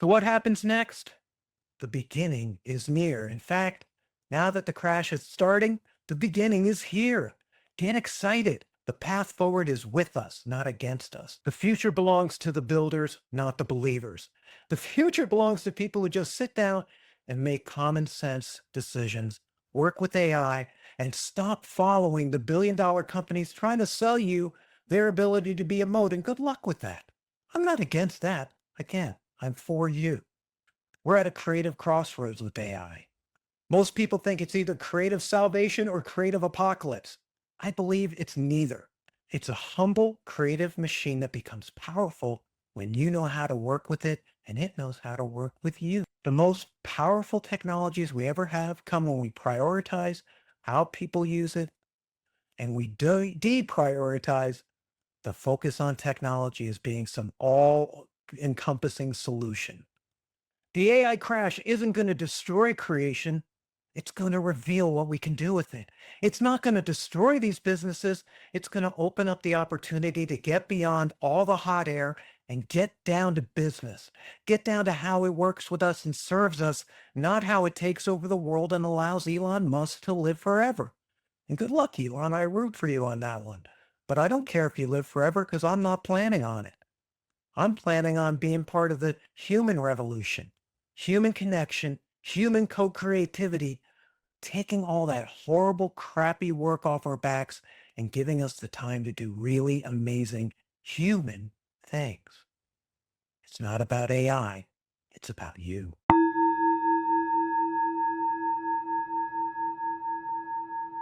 So what happens next? The beginning is near. In fact, now that the crash is starting, the beginning is here. Get excited. The path forward is with us, not against us. The future belongs to the builders, not the believers. The future belongs to people who just sit down and make common sense decisions, work with AI, and stop following the billion-dollar companies trying to sell you their ability to be a mode. And good luck with that. I'm not against that. Again, I'm for you. We're at a creative crossroads with AI. Most people think it's either creative salvation or creative apocalypse. I believe it's neither. It's a humble, creative machine that becomes powerful when you know how to work with it and it knows how to work with you. The most powerful technologies we ever have come when we prioritize how people use it and we deprioritize the focus on technology as being some all-encompassing solution. The AI crash isn't going to destroy creation. It's going to reveal what we can do with it. It's not going to destroy these businesses. It's going to open up the opportunity to get beyond all the hot air and get down to business. Get down to how it works with us and serves us, not how it takes over the world and allows Elon Musk to live forever. And good luck, Elon. I root for you on that one. But I don't care if you live forever because I'm not planning on it. I'm planning on being part of the human revolution, human connection, human co-creativity, taking all that horrible, crappy work off our backs and giving us the time to do really amazing human things. It's not about AI. It's about you.